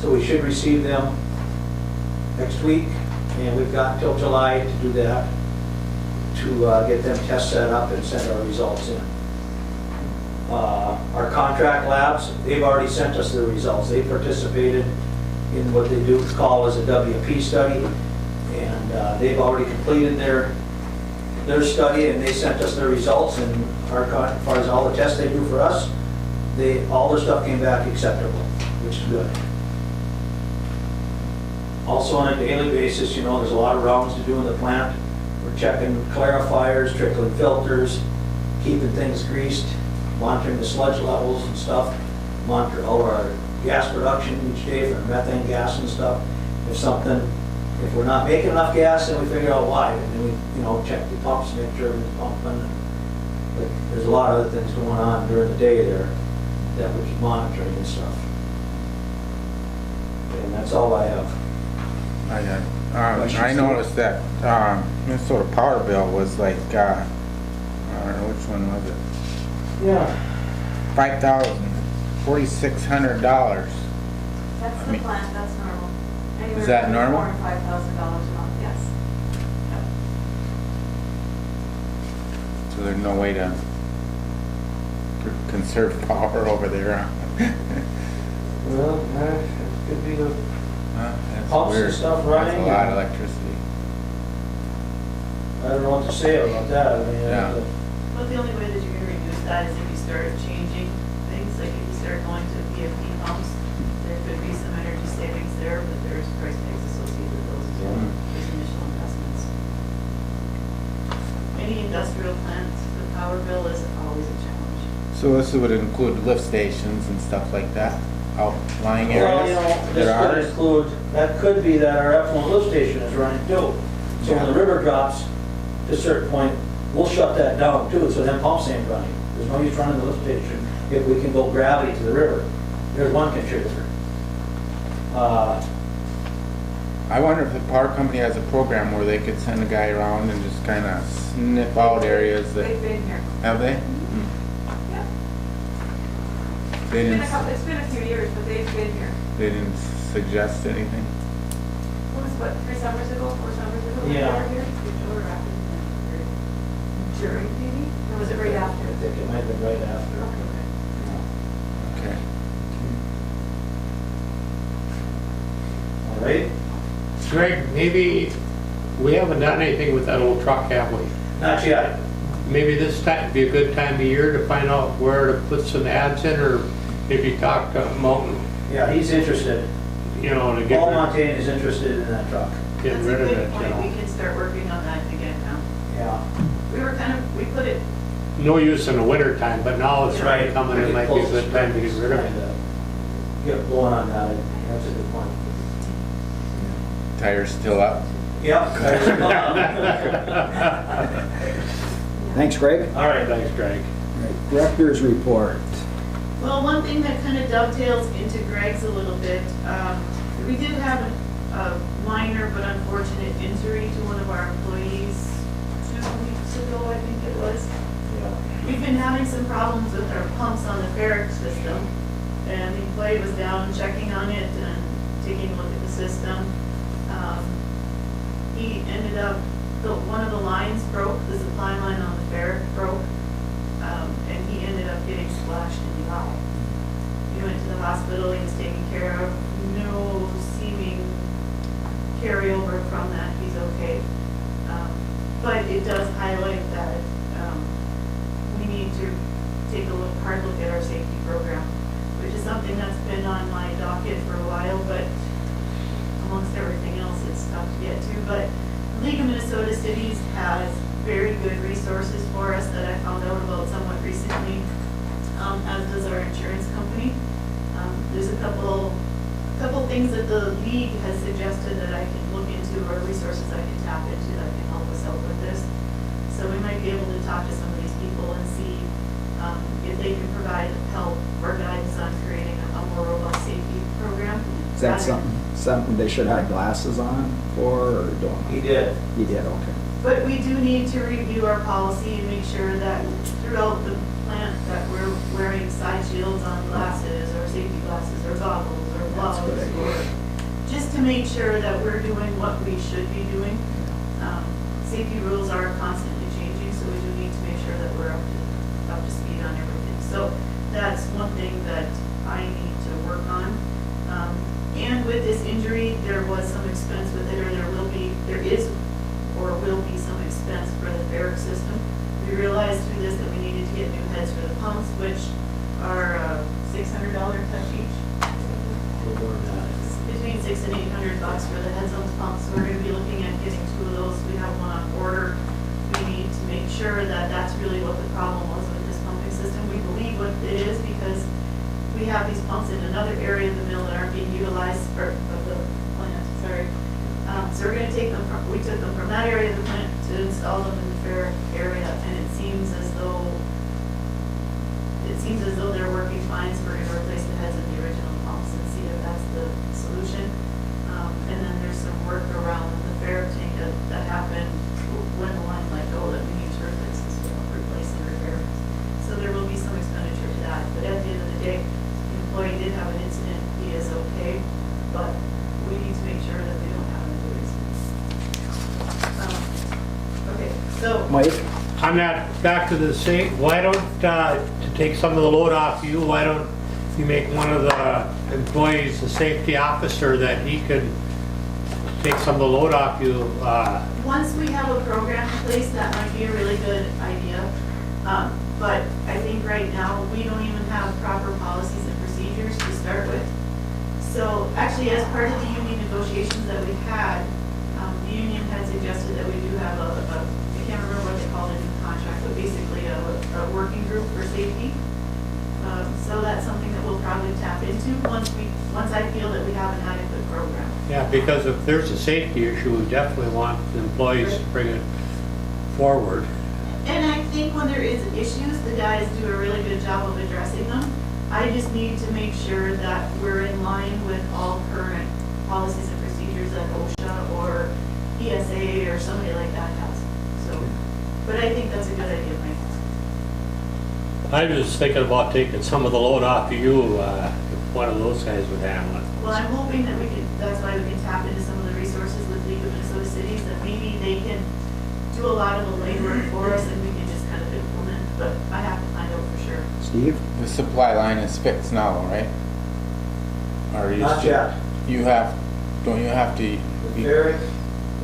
so we should receive them next week. And we've got until July to do that, to get them test set up and send our results in. Our contract labs, they've already sent us their results. They participated in what they do call as a WP study, and they've already completed their study, and they sent us their results. And as far as all the tests they do for us, all their stuff came back acceptable, which is good. Also, on a daily basis, you know, there's a lot of rounds to do in the plant. We're checking clarifiers, trickling filters, keeping things greased, monitoring the sludge levels and stuff, monitor all our gas production each day for methane gas and stuff. If we're not making enough gas, then we figure out why, and then we, you know, check the pumps, make sure everything's pumping. But there's a lot of other things going on during the day there that we're monitoring and stuff. And that's all I have. I noticed that Minnesota Power bill was like, I don't know which one was it? Yeah. $4,600. That's the plan, that's normal. Anywhere Is that between normal? $4,000 and $5,000 a month, yes. So there's no way to conserve power over there, huh? Well, it could be the Huh? That's pumps and weird. stuff running. That's a lot of electricity. I don't know what to say about that. I mean, Yeah. But the only way that you can reduce that is if you start changing things, like if you start going to VFD pumps, there could be some energy savings there, but there's price tags associated with those as well, those initial investments. Any industrial plant, the power bill is always a challenge. So this would include lift stations and stuff like that, outlying Well, you areas? know, this There could are? include, that could be that our effluent lift station is running too. So when the river drops to a certain point, we'll shut that down too, so then pumps ain't running. There's no use running the lift station if we can go gravity to the river. There's one contributor. I wonder if the power company has a program where they could send a guy around and just kind of snip out areas that, They've been here. have they? Yeah. They didn't, It's been a few years, but they've been here. they didn't suggest anything? What was, 3 summers ago, 4 summers ago? they Yeah. were here? Before or after? During, maybe? Or was it right I after? think it might have been right after. Okay. All right? Greg, maybe, we haven't done anything with that old truck, have we? Not yet. Maybe this time would be a good time of year to find out where to put some ads in, or maybe talk to Mountain, Yeah, he's interested. you know, to Paul get Montaigne is interested in that truck. rid of it, That's a you good point, we know. can start working on that again now. Yeah. We put it, No use in the winter time, but now it's Right. coming, it might be a good time to get rid of it. Get going on that, that's a good point. Tires still up? Yep. there's Bob. Thanks, Greg. All right, thanks, Greg. Right, Director's report. Well, one thing that kind of dovetails into Greg's a little bit, we did have a minor but unfortunate injury to one of our employees 2 weeks ago, I think it was. We've been having some problems with our pumps on the ferric system, and the employee was down checking on it and taking a look at the system. He ended up, one of the lines broke, the supply line on the ferric broke, and he ended up getting splashed in the eye. He went to the hospital, he was taken care of, no seeming carryover from that, he's okay. But it does highlight that we need to take a hard look at our safety program, which is something that's been on my docket for a while, but amongst everything else, it's tough to get to. But League of Minnesota Cities has very good resources for us that I found out about somewhat recently, as does our insurance company. There's a couple things that the league has suggested that I can look into, or resources I can tap into that can help us out with this. So we might be able to talk to some of these people and see if they can provide help or guidance on creating a more robust safety program. Is that something they should have glasses on for, or don't? He did. He did, okay. But we do need to review our policy and make sure that throughout the plant that we're wearing side shields on glasses or safety glasses or goggles or gloves, That's a good idea. or just to make sure that we're doing what we should be doing. Safety rules are constantly changing, so we do need to make sure that we're up to speed on everything. So that's one thing that I need to work on. And with this injury, there was some expense with it, or there is or will be some expense for the ferric system. We realized through this that we needed to get new heads for the pumps, which are $600 touch each. Between $600 and $800 for the heads on the pumps. So we're going to be looking at getting 2 of those. We have one on order. We need to make sure that that's really what the problem was with this pumping system. We believe what it is because we have these pumps in another area of the mill that aren't being utilized, or of the plant, sorry. So we're going to take them we took them from that area of the plant to install them in the ferric area, and it seems as though they're working fine, so we're going to replace the heads of the original pumps and see if that's the solution. And then there's some work around the ferric tank that happened when the line let go that we need to replace and repair. So there will be some expenditure to that, but at the end of the day, the employee did have an incident, he is okay, but we need to make sure that they don't have another incident. Okay, so. Mike? On that, back to the same, why don't, to take some of the load off you, why don't you make one of the employees a safety officer that he could take some of the load off you? Once we have a program in place, that might be a really good idea. But I think right now, we don't even have proper policies and procedures to start with. So actually, as part of the union negotiations that we had, the union had suggested that we do have I can't remember what they called it in the contract, but basically a working group for safety. So that's something that we'll probably tap into once I feel that we have an adequate program. Yeah, because if there's a safety issue, we definitely want the employees to bring it forward. And I think when there is issues, the guys do a really good job of addressing them. I just need to make sure that we're in line with all current policies and procedures that OSHA or ESA or somebody like that has. So, but I think that's a good idea, Mike. I was thinking about taking some of the load off of you, if one of those guys would handle it. Well, I'm hoping that that's why we can tap into some of the resources with League of Minnesota Cities, that maybe they can do a lot of the labor for us and we can just kind of implement, but I have to find out for sure. Steve? The supply line is fixed now, right? Or you Not still- yet. Don't you have to? The ferric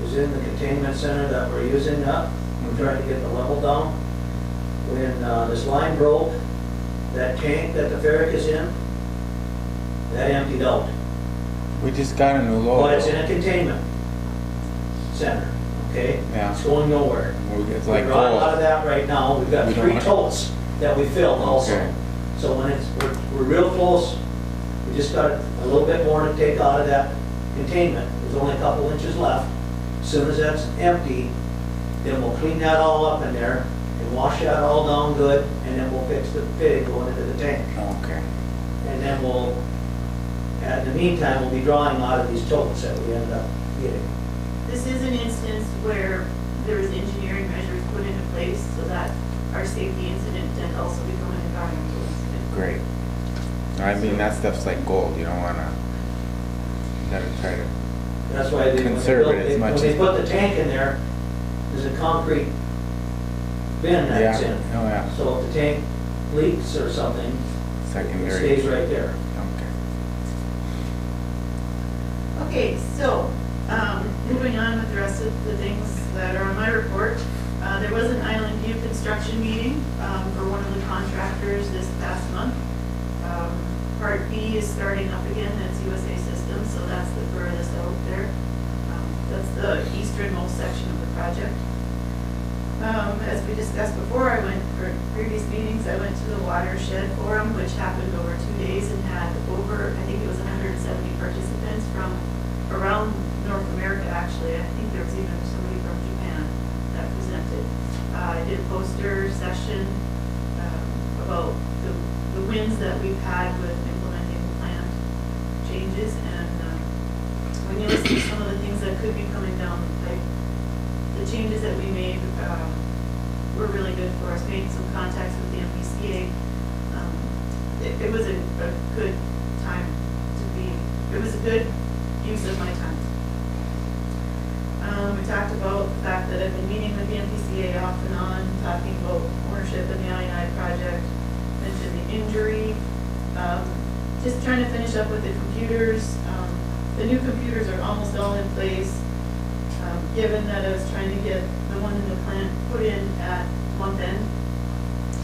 is in the containment center that we're using now. We're trying to get the level down. When this line broke, that tank that the ferric is in, that emptied out. We just got a new load. But it's in a containment center, okay? Yeah. It's going nowhere. It's We like brought a lot gold. of that right now. We've got We don't 3 want- totes that we filled also. Okay. So when we're real close, we just got a little bit more to take out of that containment. There's only a couple inches left. As soon as that's empty, then we'll clean that all up in there and wash that all down good, and then we'll fix the fitting going into the tank. Okay. And then we'll, in the meantime, we'll be drawing out of these totes that we ended up getting. This is an instance where there was engineering measures put into place so that our safety incident didn't also become an environmental incident. Great. I mean, that stuff's like gold. You don't wanna, you gotta try to, That's why they, Conserve it as much when they as- put the tank in there, there's a concrete bin that's yeah, in. oh yeah, So if the tank leaks or something, it secondary. stays right there. Okay. Okay, so, moving on with the rest of the things that are on my report. There was an Island View construction meeting for one of the contractors this past month. Part B is starting up again, that's USA Systems, so that's the furthest out there. That's the easternmost section of the project. As we discussed before, I went, for previous meetings, I went to the Watershed Forum, which happened over 2 days and had over, I think it was 170 participants from around North America, actually. I think there was even somebody from Japan that presented. I did a poster session about the wins that we've had with implementing the plan changes, and when you listen to some of the things that could be coming down the pipe, the changes that we made were really good for us. Made some contacts with the MPCA. It was a good time to be, it was a good use of my time. We talked about the fact that I've been meeting with the MPCA off and on, talking about ownership in the I&I project, mentioned the injury, just trying to finish up with the computers. The new computers are almost all in place. Given that I was trying to get the one in the plant put in at month end,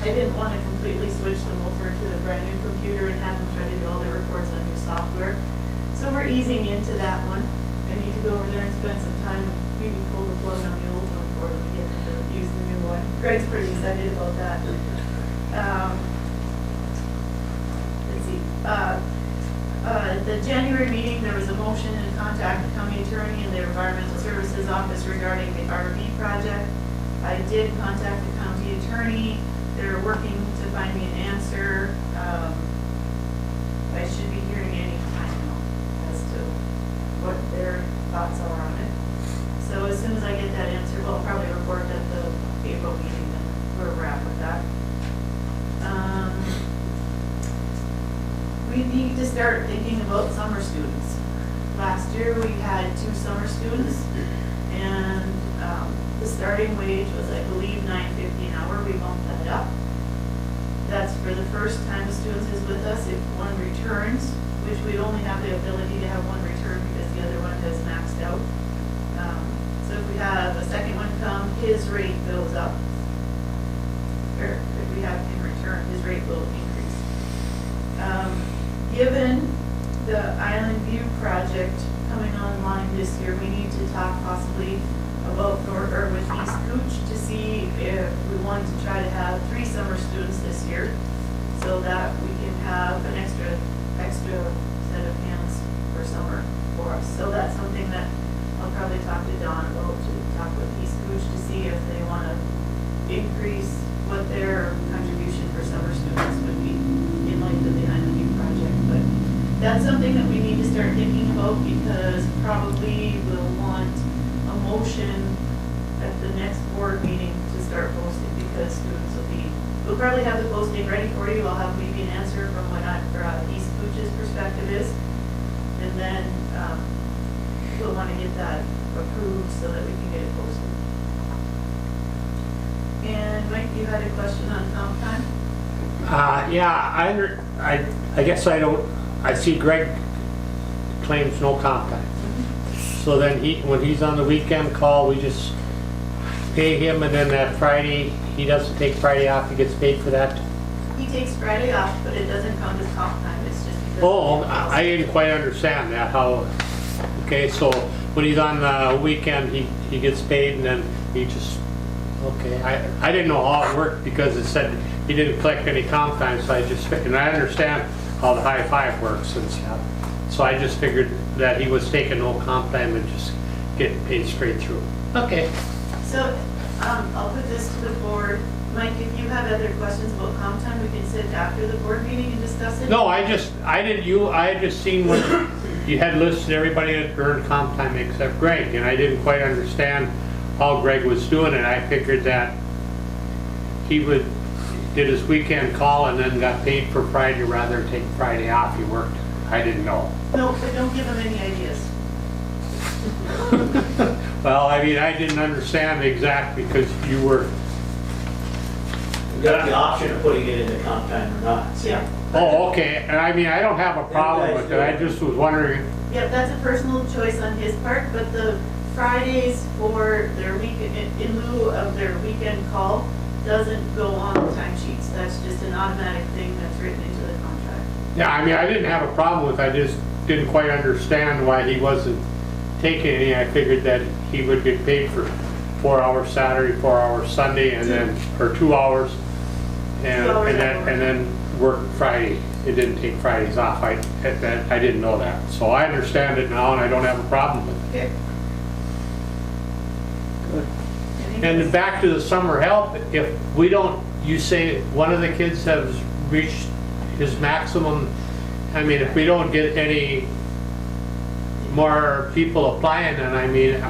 I didn't want to completely switch them over to the brand new computer and have them try to do all their reports on new software. So we're easing into that one. I need to go over there and spend some time and maybe pull the plug on the old one for them and get them to use the new one. Greg's pretty excited about that. Let's see. At the January meeting, there was a motion to contact the county attorney and the environmental services office regarding the RV project. I did contact the county attorney. They're working to find me an answer. I should be hearing any time now as to what their thoughts are on it. So as soon as I get that answer, we'll probably report at the April meeting and where we're at with that. We need to start thinking about summer students. Last year, we had 2 summer students, and the starting wage was, I believe, $9.50 an hour. We bumped that up. That's for the first time the student is with us. If one returns, which we only have the ability to have one return because the other one has maxed out. So if we have a second one come, his rate goes up. Or if we have him return, his rate will increase. Given the Island View project coming online this year, we need to talk possibly about with East Kooch to see if we want to try to have 3 summer students this year, so that we can have an extra set of hands for summer for us. So that's something that I'll probably talk to Don about, to talk with East Kooch to see if they want to increase what their contribution for summer students would be in light of the Island View project. But that's something that we need to start thinking about, because probably we'll want a motion at the next board meeting to start posting, because students we'll probably have the posting ready for you. I'll have maybe an answer from what East Kooch's perspective is, and then we'll want to get that approved so that we can get it posted. And Mike, you had a question on comp time? Yeah, I guess I see Greg claims no comp time. So then when he's on the weekend call, we just pay him, and then that Friday, he doesn't take Friday off, he gets paid for that? He takes Friday off, but it doesn't count as comp time, it's just because. Oh, I didn't quite understand that, how, okay, so when he's on the weekend, he gets paid, and then he just, okay, I didn't know how it worked, because it said he didn't collect any comp time, so I just figured, and I understand how the high five works and stuff. So I just figured that he was taking no comp time and just getting paid straight through. Okay. So, I'll put this to the board. Mike, if you have other questions about comp time, we can sit after the board meeting and discuss it? No, I had just seen what you had listed everybody that earned comp time except Greg, and I didn't quite understand how Greg was doing it. I figured that he did his weekend call and then got paid for Friday rather than take Friday off. He worked. I didn't know. No, but don't give him any ideas. Well, I mean, I didn't understand exactly because you were, We've got the option of putting it into comp time or not. so- Yeah. oh, okay. And I mean, I don't have a problem with it. I just was wondering. Yep, that's a personal choice on his part, but the Fridays for their weekend, in lieu of their weekend call, doesn't go on the timesheets. That's just an automatic thing that's written into the contract. Yeah, I mean, I didn't have a problem with it. I just didn't quite understand why he wasn't taking any. I figured that he would get paid for 4 hours Saturday, 4 hours Sunday, and then, or 2 hours, and 2 hours and then work Friday. It didn't take Fridays off. I didn't know that. So I understand it now, and I don't have a problem with it. Okay. And then back to the summer help, if we don't, you say one of the kids has reached his maximum, I mean, if we don't get any more people applying, then I mean,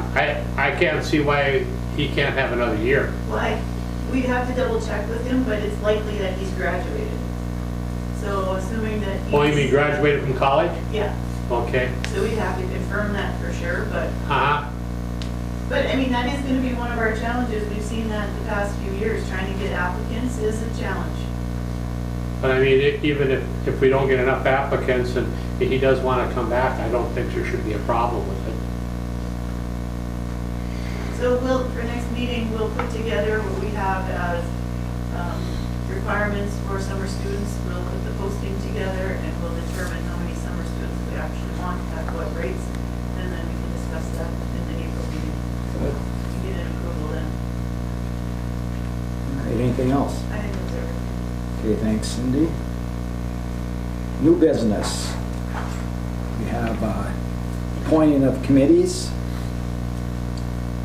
I can't see why he can't have another year. Why? We'd have to double check with him, but it's likely that he's graduated. So assuming that he's. Oh, you mean graduated from college? Yeah, Okay. so we'd have to confirm that for sure, but, Uh-huh. but I mean, that is gonna be one of our challenges. We've seen that the past few years, trying to get applicants is a challenge. But I mean, even if we don't get enough applicants and if he does want to come back, I don't think there should be a problem with it. So for next meeting, we'll put together what we have as requirements for summer students. We'll put the posting together and we'll determine how many summer students we actually want, at what rates, and then we can discuss that in the April meeting. You get an approval then. All right, anything else? I think that's everything. Okay, thanks, Cindy. New business. We have appointing of committees.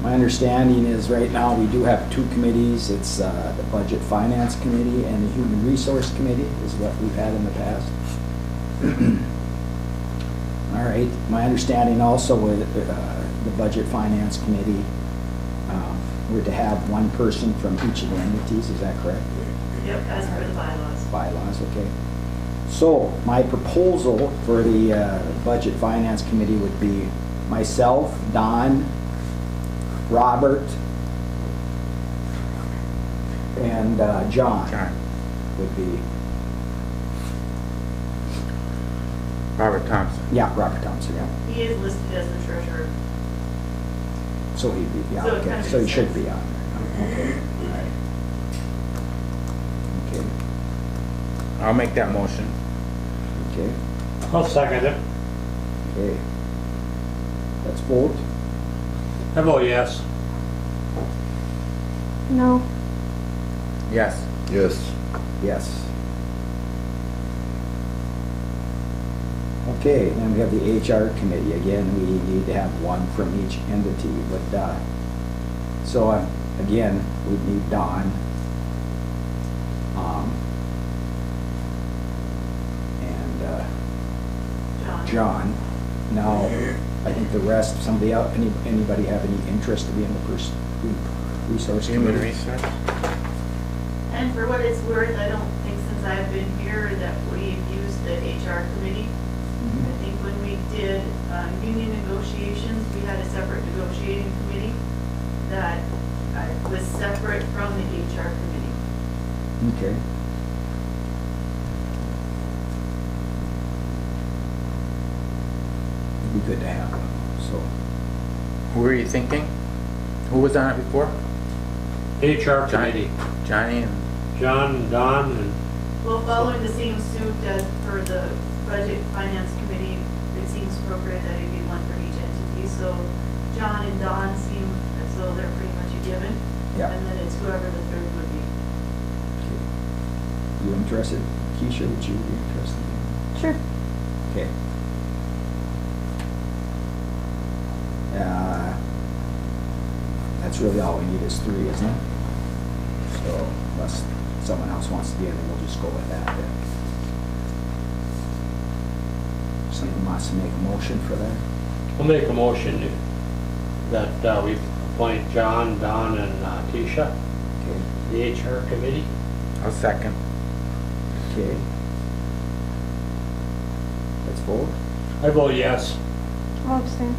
My understanding is right now we do have two committees. It's the Budget Finance Committee and the Human Resource Committee is what we've had in the past. All right, my understanding also with the Budget Finance Committee, we're to have one person from each of the entities, is that correct? Yep, as per the bylaws. Bylaws, okay. So my proposal for the Budget Finance Committee would be myself, Don, Robert, and John would be, Robert Thompson. yeah, Robert Thompson, yeah. He is listed as the treasurer. So he'd be, yeah, So it okay, kinda so he makes should sense. be on there. Okay, all right. Okay, I'll make that motion. okay, I'll second it. okay. Let's vote. I vote yes. No. Yes. Yes. Yes. Okay, then we have the HR committee. Again, we need to have one from each entity, but, so, again, we need Don. And, John. John. Now, I think the rest, somebody else, anybody have any interest to be in the resource Human committee? research. And for what it's worth, I don't think since I've been here that we've used the HR committee. Mhm. I think when we did union negotiations, we had a separate negotiating committee that was separate from the HR committee. Okay. It'd be good to have one, so. Who were you thinking? Who was on it before? HR committee. Johnny and John, Don, and Well, following the same suit as for the budget finance committee, it seems appropriate that it be one for each entity. So John and Don seem as though they're pretty much a given. Yeah. And then it's whoever the third would be. You interested? Keisha, would you be interested? Sure. Okay. that's really all we need is 3, isn't it? So unless someone else wants to be in it, we'll just go with that then. Someone wants to make a motion for that? I'll make a motion that we appoint John, Don, and Tisha, Okay. the HR committee. I'll second. Okay. Let's vote. I vote yes. I'll abstain.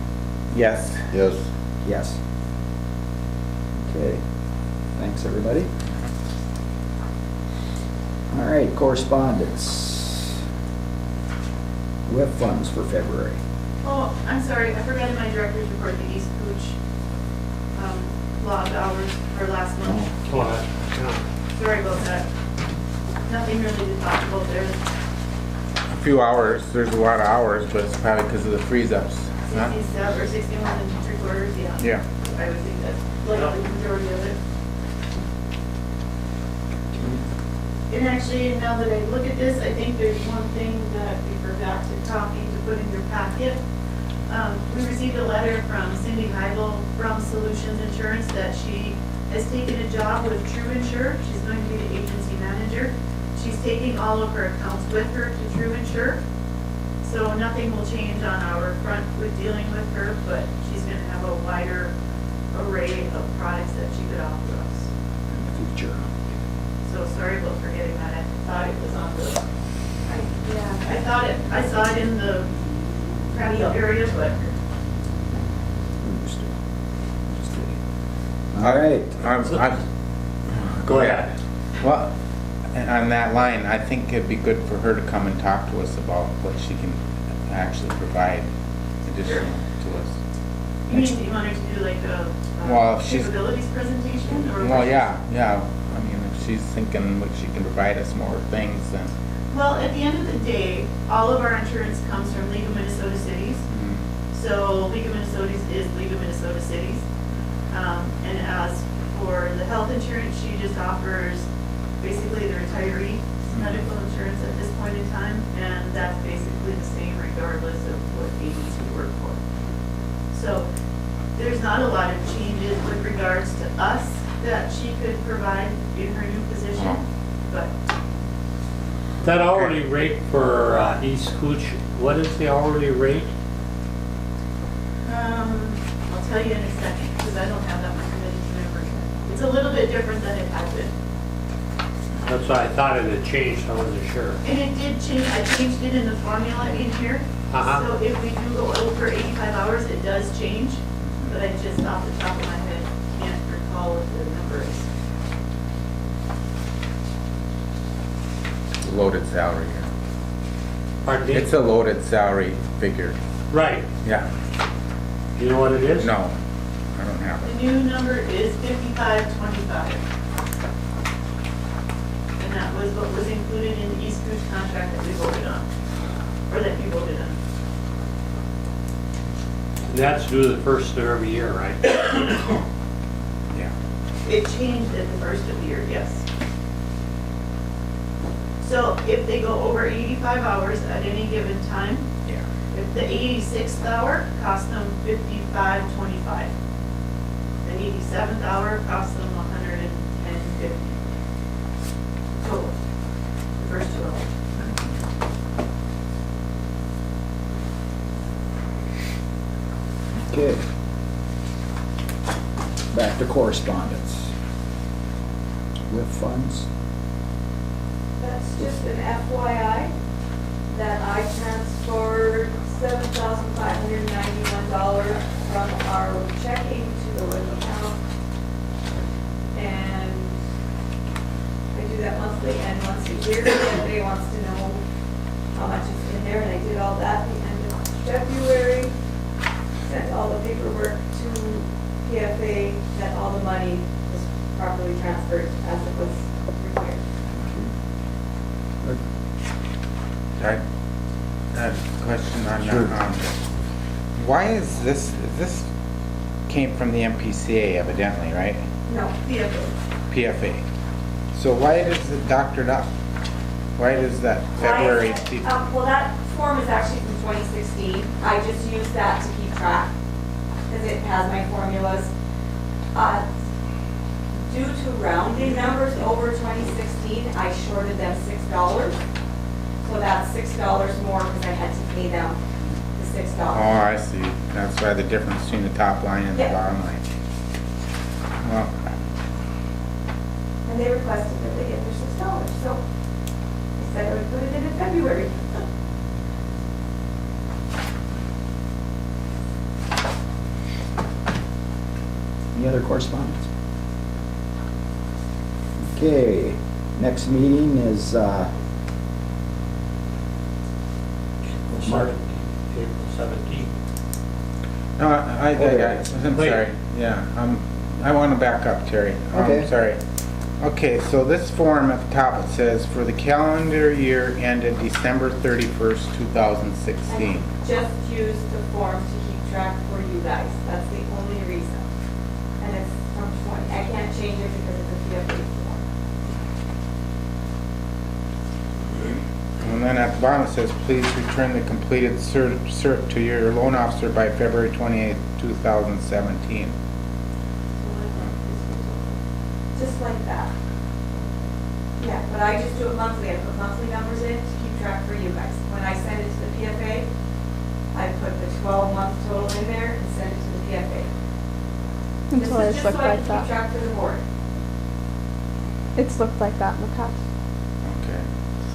Yes. Yes. Yes. Okay. Thanks, everybody. All right, correspondence. WIF funds for February. Oh, I'm sorry, I forgot in my director's report, the East Kooch, logged hours for last month. Oh, yeah. Sorry about that. Nothing really to talk about there. A few hours, there's a lot of hours, but it's probably because of the freeze-ups. Huh? 67 or 61 and 3/4, yeah. Yeah. I would think that's like the majority of it. And actually, now that I look at this, I think there's one thing that we forgot to copy to put in your packet. We received a letter from Cindy Heibel from Solutions Insurance that she has taken a job with True Insure. She's going to be the agency manager. She's taking all of her accounts with her to True Insure. So nothing will change on our front with dealing with her, but she's going to have a wider array of products that she could offer us. In the future. So sorry about forgetting that. I thought it was on the, Yeah. I saw it in the crappy area, but Understood. Just kidding. All right. Go ahead. Well, on that line, I think it'd be good for her to come and talk to us about what she can actually provide additional to us. you mean, do you want her to do like a Well, if she's- capabilities presentation? Or Well, yeah. I mean, if she's thinking what she can provide us more things, then. Well, at the end of the day, all of our insurance comes from League of Minnesota Cities. So League of Minnesota is League of Minnesota Cities. And as for the health insurance, she just offers basically the retiree medical insurance at this point in time. And that's basically the same regardless of what agency you work for. So there's not a lot of changes with regards to us that she could provide in her new position. But That hourly rate for East Kooch, what is the hourly rate? I'll tell you in a second, because I don't have that much of it to remember. It's a little bit different than it has been. That's why I thought it had changed, I wasn't sure. And it did change, I changed it in the formula in here. Uh-huh. So if we do go over 85 hours, it does change, but I just off the top of my head can't recall what the number is. Loaded salary here. Pardon me? It's a loaded salary figure. Right. Yeah. Do you know what it is? No, I don't have The it. new number is 5525. And that was what was included in the East Coast contract that we voted on, or that you voted on. And that's due the first of every year, right? Yeah. It changed at the first of the year, yes. So if they go over 85 hours at any given time, Yeah. if the 86th hour costs them $55.25. The 87th hour costs them $110.50. Total, the first 2 hours. Okay. Back to correspondence. WIF funds. That's just an FYI that I transferred $7,591 from our checking to the WIF account. And I do that monthly and once a year. If anybody wants to know how much is in there, and I did all that at the end of February. Sent all the paperwork to PFA that all the money was properly transferred as it was required. I have a question on Sure. that. Why is this came from the MPCA evidently, right? No, PFA. PFA. So why is it doctored up? Why does that February? Well, that form is actually from 2016. I just use that to keep track because it has my formulas. Due to rounding numbers over 2016, I shorted them $6. So that's $6 more because I had to pay them the $6. Oh, I see. That's why the difference between the top line and the Yeah. bottom line. Well, And they requested that they get their $6, so I said I would put it in February. Any other correspondence? Okay, next meeting is, Mark. April 17th. no, I'm Wait. sorry. Yeah, I want to back up, Terry. Okay. Sorry. Okay, so this form at the top, it says, for the calendar year ended December 31st, 2016. I just used the form to keep track for you guys, that's the only reason. And it's from 20, I can't change it because it's a PFA form. And then at the bottom it says, please return the completed cert to your loan officer by February 28th, 2017. Just like that. Yeah, but I just do it monthly, I put monthly numbers in to keep track for you guys. When I send it to the PFA, I put the 12-month total in there and send it to the PFA. It's This always is just looked so I like can keep that. track for the board. It's looked like that in the past. Okay.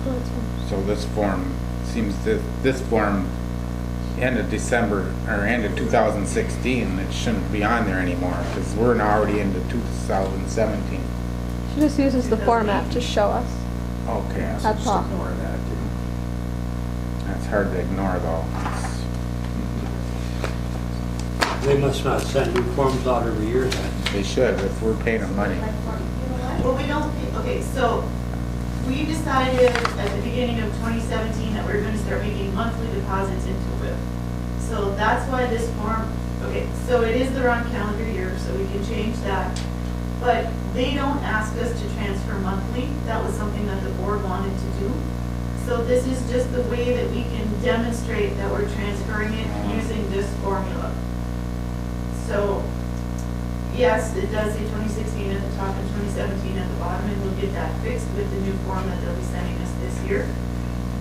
So it's fine. So this form seems this form ended December, or ended 2016. It shouldn't be on there anymore because we're now already into 2017. She just uses the format to show us. Okay. so That's just all. ignore that. That's hard to ignore though. They must not send new forms out every year then. They should if we're paying them money. You know what? Well, we don't, okay, so we decided at the beginning of 2017 that we were going to start making monthly deposits into WIP. So that's why this form, okay, so it is the wrong calendar year, so we can change that. But they don't ask us to transfer monthly. That was something that the board wanted to do. So this is just the way that we can demonstrate that we're transferring it using this formula. So, yes, it does say 2016 at the top and 2017 at the bottom, and we'll get that fixed with the new form that they'll be sending us this year.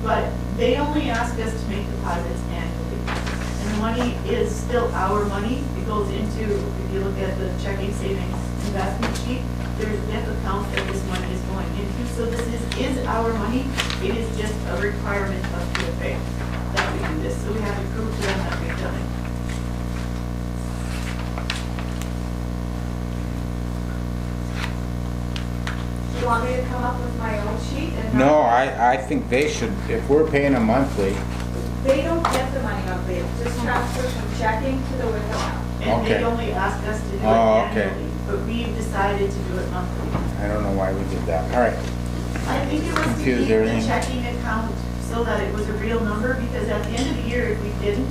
But they only ask us to make deposits annually. And the money is still our money. It goes into, if you look at the checking savings investment sheet, there's WIP accounts that this money is going into. So this is our money. It is just a requirement of PFA that we do this. So we have to prove to them that we've done it. Do you want me to come up with my own sheet and? No, I think they should, if we're paying them monthly. They don't get the money monthly, it's just transfers from checking to the WIP account. And Okay. they only ask us to do it Oh, okay. annually, but we've decided to do it monthly. I don't know why we did that. All right. I think it was to Confused keep the everything. checking account so that it was a real number, because at the end of the year, if we didn't,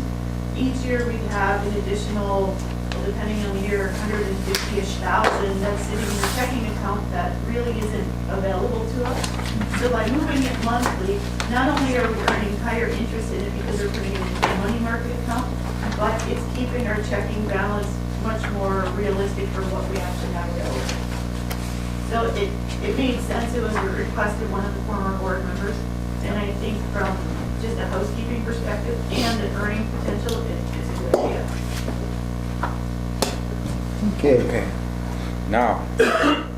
each year we'd have an additional, well, depending on the year, 150-ish thousand that's sitting in the checking account that really isn't available to us. So by moving it monthly, not only are we earning higher interest in it because we're putting it into the money market account, but it's keeping our checking balance much more realistic for what we actually have available. So it made sense. It was a request of one of the former board members. And I think from just a housekeeping perspective and the earning potential, it's a good idea. Okay, Now.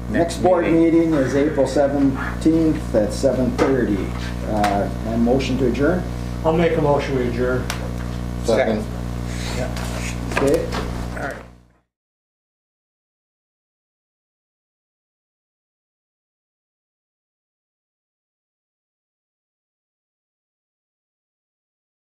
next board meeting is April 17th at 7:30. My motion to adjourn? I'll make a motion we adjourn. Second. Okay,